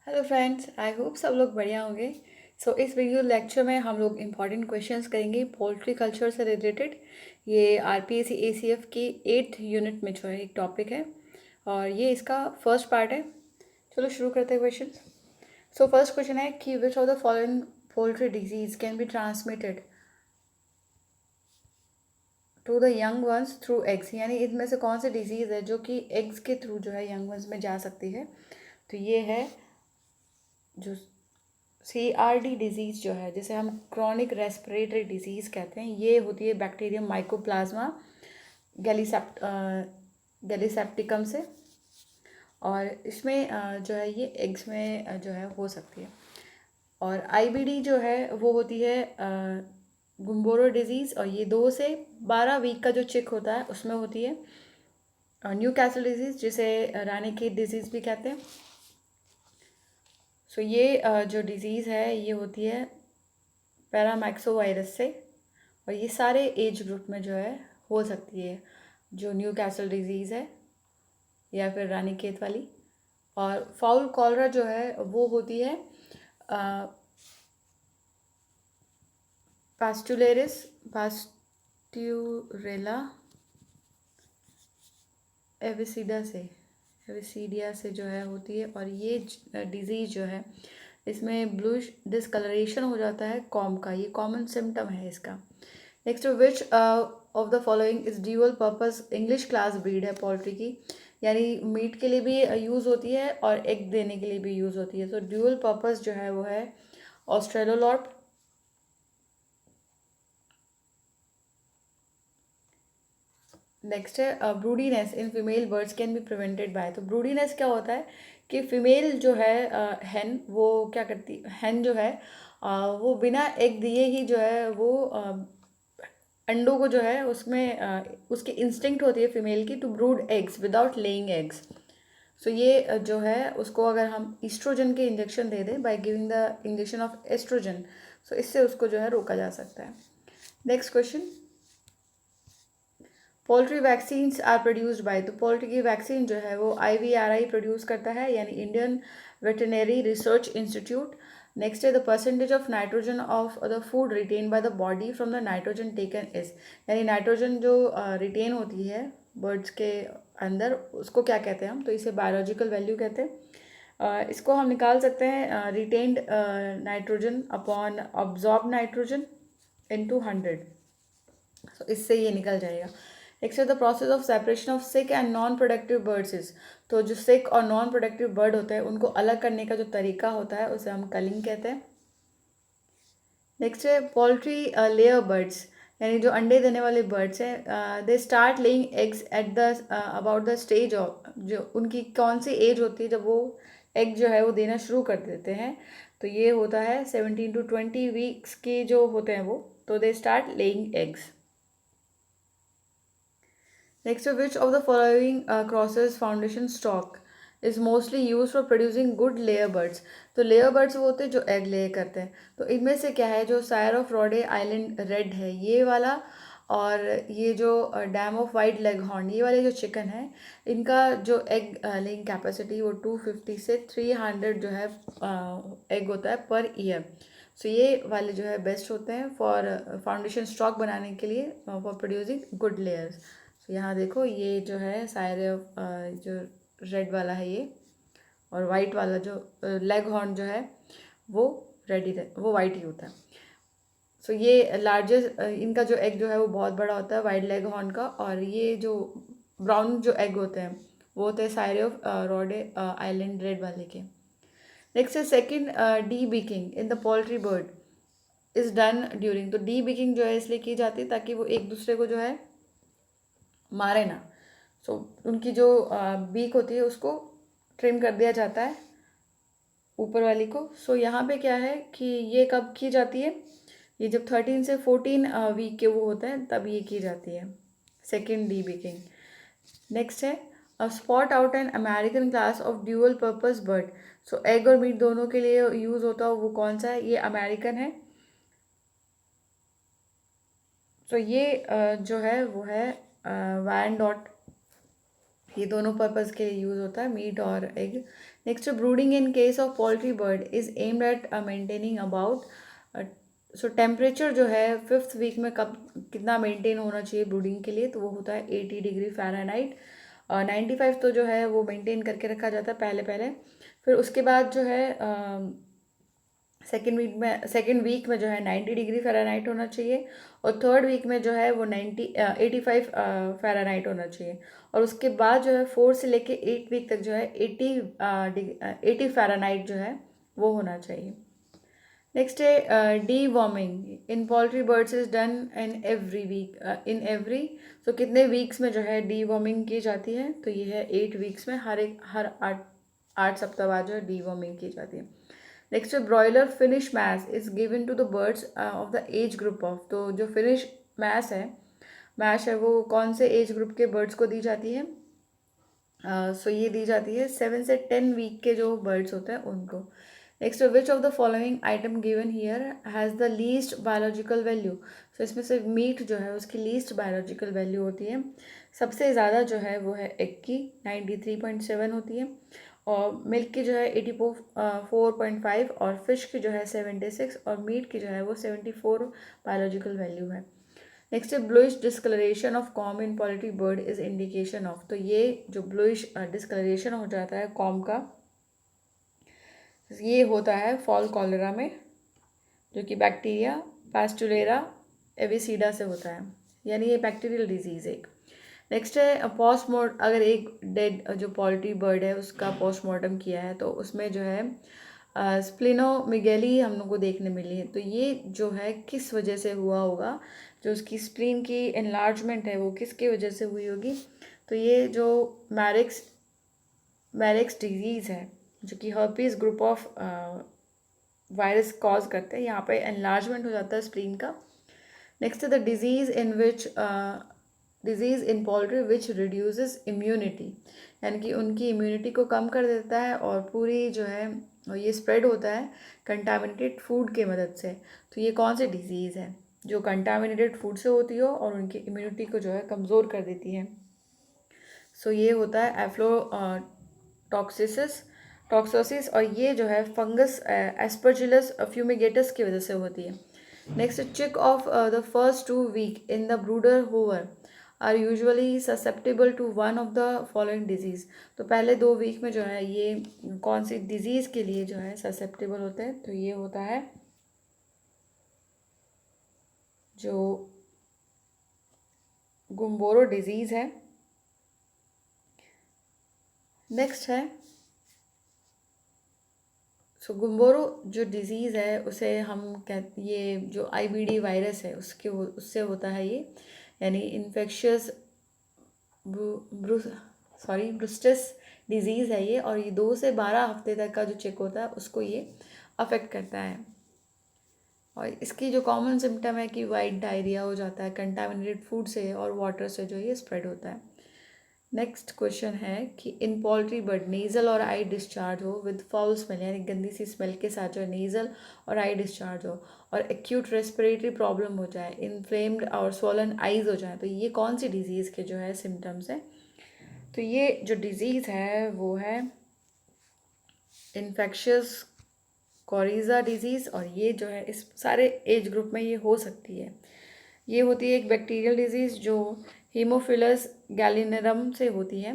Hello friends, I hope सब लोग बढ़िया होंगे। इस वीडियो लेक्चर में हम लोग इम्पॉर्टेंट क्वेश्चंस करेंगे पोल्ट्री कल्चर से रिलेटेड। ये आरपीएससी एसीएफ की 8th यूनिट में जो है एक टॉपिक है और ये इसका फर्स्ट पार्ट है। चलो शुरू करते हैं क्वेश्चन। फर्स्ट क्वेश्चन है कि which of the following poultry disease can be transmitted to the young ones through eggs, यानी इनमें से कौन सी डिजीज़ है जो कि एग्स के थ्रू जो है यंग वंस में जा सकती है। तो ये है जो CRD डिजीज़ जो है, जिसे हम क्रॉनिक रेस्पिरेटरी डिजीज़ कहते हैं, ये होती है बैक्टीरियम माइकोप्लाज्मा गैलीसेप्टिकम से। और इसमें जो है ये एग्स में जो है हो सकती है। और IBD जो है वो होती है गुम्बोरो डिजीज़, और ये 2 से 12 वीक का जो चिक होता है उसमें होती है। न्यू कैसल डिजीज़, जिसे रानीखेत डिजीज़ भी कहते हैं। ये जो डिज़ीज़ है ये होती है पैरामैक्सो वायरस से, और ये सारे एज ग्रुप में जो है हो सकती है, जो न्यू कैसल डिजीज़ है या फिर रानीखेत वाली। और फाउल कॉलरा जो है वो होती है पास्टुरेला एविसीडिया से जो है होती है। और ये डिज़ीज़ जो है इसमें ब्लूइश डिसकलरेशन हो जाता है कॉम का, ये कॉमन सिम्टम है इसका। Next, which of the following is dual purpose English class breed है पोल्ट्री की, यानी मीट के लिए भी यूज़ होती है और एग देने के लिए भी यूज़ होती है। ड्यूअल पर्पस जो है वो है ऑस्ट्रेलोलॉट। नेक्स्ट है broodiness in female birds can be prevented by. तो ब्रूडीनेस क्या होता है कि फीमेल जो है हैन वो क्या करती, हैन जो है वो बिना एग दिए ही जो है वो अंडों को जो है उसमें उसकी इंस्टिंक्ट होती है फीमेल की to brood eggs without laying eggs. ये जो है उसको अगर हम ईस्ट्रोजन के इंजेक्शन दे दें by giving the injection of estrogen, इससे उसको जो है रोका जा सकता है। Next question, poultry vaccines are produced by. तो पोल्ट्री की वैक्सीन जो है वो IVRI प्रोड्यूस करता है, यानी Indian veterinary research institute. Next है the percentage of nitrogen of the food retain by the body from the nitrogen taken is, यानी नाइट्रोजन जो रिटेन होती है बर्ड्स के अंदर उसको क्या कहते हैं हम, तो इसे बायोलॉजिकल वैल्यू कहते हैं। इसको हम निकाल सकते हैं retained nitrogen upon absorb nitrogen into 100। इससे ये निकल जाएगा। नेक्स्ट है the process of separation of sick and non productive birds is. तो जो सिक और नॉन प्रोडक्टिव बर्ड होते हैं उनको अलग करने का जो तरीका होता है उसे हम कलिंग कहते हैं। नेक्स्ट है पोल्ट्री लेयर बर्ड्स, यानी जो अंडे देने वाले बर्ड्स हैं, they start laying eggs at the about the stage of, जो उनकी कौन सी एज होती है जब वो एग जो है वो देना शुरू कर देते हैं। तो ये होता है 17 to 20 वीक्स के जो होते हैं वो, तो they start laying eggs. Next, which of the following crosses foundation stock is mostly used for producing good layer birds? तो लेयर बर्ड्स वो होते हैं जो एग ले करते हैं। तो इनमें से क्या है, जो Sair of Rhode Island red है ये वाला, और ये जो dam of white leg horn ये वाले जो चिकन है, इनका जो एग लेइंग कैपेसिटी वो 250 से 300 जो है एग होता है पर ईयर। ये वाले जो है बेस्ट होते हैं फॉर फाउंडेशन स्टॉक बनाने के लिए, फॉर प्रोड्यूसिंग गुड लेयर्स। यहाँ देखो ये जो है सायरे जो रेड वाला है ये, और वाइट वाला जो लेग हॉर्न जो है वो वो वाइट ही होता है। ये लार्जेस्ट इनका जो एग जो है वो बहुत बड़ा होता है वाइट लेग हॉर्न का, और ये जो ब्राउन जो एग होते हैं वो होते हैं sires of Rhode Island red वाले के। नेक्स्ट है second, debeaking in the poultry bird is done during. तो डी बीकिंग जो है इसलिए की जाती है ताकि वो एक दूसरे को जो है मारे ना। उनकी जो बीक होती है उसको ट्रिम कर दिया जाता है ऊपर वाली को। यहाँ पे क्या है कि ये कब की जाती है, ये जब 13 से 14 वीक के वो होते हैं तब ये की जाती है, सेकेंड डी बीकिंग। नेक्स्ट है spot out an American class of dual purpose bird. Egg और मीट दोनों के लिए यूज़ होता है वो कौन सा है, ये अमेरिकन है। ये जो है वो है वैन डॉट ये दोनों पर्पज़ के लिए यूज़ होता है, मीट और egg. Next, brooding in case of poultry bird is aimed at maintaining about, so temperature जो है 5th वीक में कब कितना मेंटेन होना चाहिए ब्रूडिंग के लिए, तो वो होता है 80 डिग्री फ़ारेनहाइट। 95 तो जो है वो मेंटेन करके रखा जाता है पहले पहले। फिर उसके बाद जो है सेकेंड वीक में जो है 90 डिग्री फ़ारेनहाइट होना चाहिए, और थर्ड वीक में जो है वो 85 फ़ारेनहाइट होना चाहिए, और उसके बाद जो है 4 से लेके 8 वीक तक जो है 80 फ़ारेनहाइट जो है वो होना चाहिए। नेक्स्ट है D warming in poultry birds is done in every, तो कितने वीक्स में जो है डी वॉर्मिंग की जाती है, तो ये है 8 वीक्स में, हर 8 सप्ताह बाद जो है डी वॉर्मिंग की जाती है। नेक्स्ट है broiler finish mash is given to the birds of the age group of, तो जो फिनिश मैश है वो कौन से एज ग्रुप के बर्ड्स को दी जाती है, सो ये दी जाती है 7 से 10 वीक के जो बर्ड्स होते हैं उनको। Next, which of the following item given here has the least biological value, so इसमें से मीट जो है उसकी लीस्ट बायोलॉजिकल वैल्यू होती है। सबसे ज़्यादा जो है वो है एग की 93.7 होती है, और मिल्क की जो है 84.5, और फिश की जो है 76, और मीट की जो है वो 74 बायोलॉजिकल वैल्यू है। नेक्स्ट है bluish discoloration of comb in poultry bird is indication of, तो ये जो ब्लूइश डिस्कलरेशन हो जाता है कॉम का, ये होता है फॉल कॉलरा में, जो कि बैक्टीरिया पास्टुलेरा एविसीडा से होता है, यानी ये बैक्टीरियल डिजीज़ एक। नेक्स्ट है पोस्टमॉर्टम, अगर एक डेड जो पोल्ट्री बर्ड है उसका पोस्टमॉर्टम किया है तो उसमें जो है स्प्लिनोमेगेली हम लोग को देखने मिली है, तो ये जो है किस वजह से हुआ होगा, जो उसकी स्प्लीन की एनलार्जमेंट है वो किसकी वजह से हुई होगी, तो ये जो मैरिक्स डिजीज़ है जो कि herpes group of virus cause करते हैं, यहाँ पे एनलार्जमेंट हो जाता है स्प्लीन का। नेक्स्ट है the disease in poultry which reduces immunity, यानी कि उनकी इम्यूनिटी को कम कर देता है और पूरी जो है ये स्प्रेड होता है कंटामिनेटेड फूड के मदद से। तो ये कौन सी डिजीज़ है जो कंटामिनेटेड फूड से होती हो और उनकी इम्यूनिटी को जो है कमज़ोर कर देती है, सो ये होता है टॉक्सोसिस, और ये जो है फंगस एस्परजिलस फ्यूमिगेटस की वजह से होती है। Next, chick of the first 2 week in the brooder hover are usually susceptible to one of the following diseases, तो पहले 2 वीक में जो है ये कौन सी डिजीज़ के लिए जो है ससेप्टेबल होते हैं, तो ये होता है जो गुम्बोरो डिजीज़ है। नेक्स्ट है सो गुम्बोरो जो डिज़ीज़ है उसे हम ये जो IBD वायरस है उससे होता है ये, यानी इन्फेक्शियस ब्रूस्टस डिज़ीज़ है ये, और ये 2 से 12 हफ्ते तक का जो चिक होता है उसको ये अफेक्ट करता है, और इसकी जो कॉमन सिम्टम है कि वाइट डायरिया हो जाता है कंटामिनेटेड फूड से और वाटर से जो ये स्प्रेड होता है। नेक्स्ट क्वेश्चन है कि इन पोल्ट्री बर्ड नेज़ल और आई डिस्चार्ज हो विद फाउल स्मेल, यानी गंदी सी स्मेल के साथ जो नेज़ल और आई डिस्चार्ज हो, और एक्यूट रेस्पिरेटरी प्रॉब्लम हो जाए, इन्फ्लेम्ड और स्वॉलन आइज हो जाए, तो ये कौन सी डिजीज़ के जो है सिम्टम्स हैं, तो ये जो डिज़ीज़ है वो है इन्फेक्शियस कोरिज़ा डिजीज़, और ये जो है इस सारे एज ग्रुप में ये हो सकती है। ये होती है एक बैक्टीरियल डिजीज़ जो हीमोफिलस गैलिनेरम से होती है।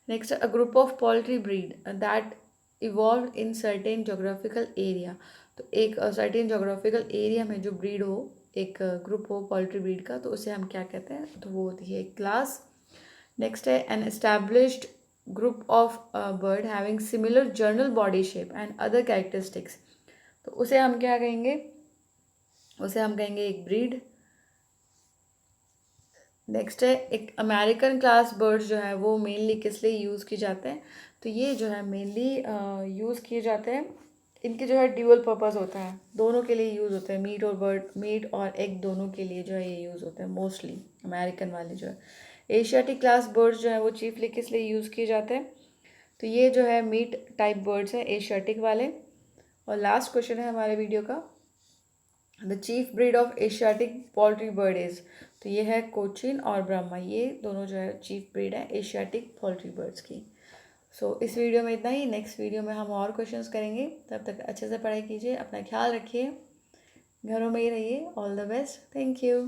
Next, a group of poultry breed that evolve in certain geographical area, तो एक सर्टेन जोग्राफिकल एरिया में जो ब्रीड हो, एक ग्रुप हो पोल्ट्री ब्रीड का, तो उसे हम क्या कहते हैं, तो वो होती है एक क्लास। नेक्स्ट है an established group of bird having similar journal body shape and other characteristics, तो उसे हम क्या कहेंगे, उसे हम कहेंगे एक ब्रीड। नेक्स्ट है एक अमेरिकन क्लास बर्ड्स जो है वो मेनली किस लिए यूज़ किए जाते हैं, तो ये जो है मेनली यूज़ किए जाते हैं, इनके जो है ड्यूअल पर्पस होता है, दोनों के लिए यूज़ होते हैं, मीट और एग दोनों के लिए जो है ये यूज़ होते हैं मोस्टली अमेरिकन वाले जो है। एशियाटिक क्लास बर्ड्स जो है वो चीफली किस लिए यूज़ किए जाते हैं, तो ये जो है मीट टाइप बर्ड्स हैं एशियाटिक वाले। और लास्ट क्वेश्चन है हमारे वीडियो का the chief breed of Asiatic poultry bird is, तो ये है कोचिन और ब्रह्मा, ये दोनों जो है चीफ ब्रीड है एशियाटिक पोल्ट्री बर्ड्स की। सो इस वीडियो में इतना ही, नेक्स्ट वीडियो में हम और क्वेश्चंस करेंगे। तब तक अच्छे से पढ़ाई कीजिए, अपना ख्याल रखिए, घरों में ही रहिए। All the best, thank you.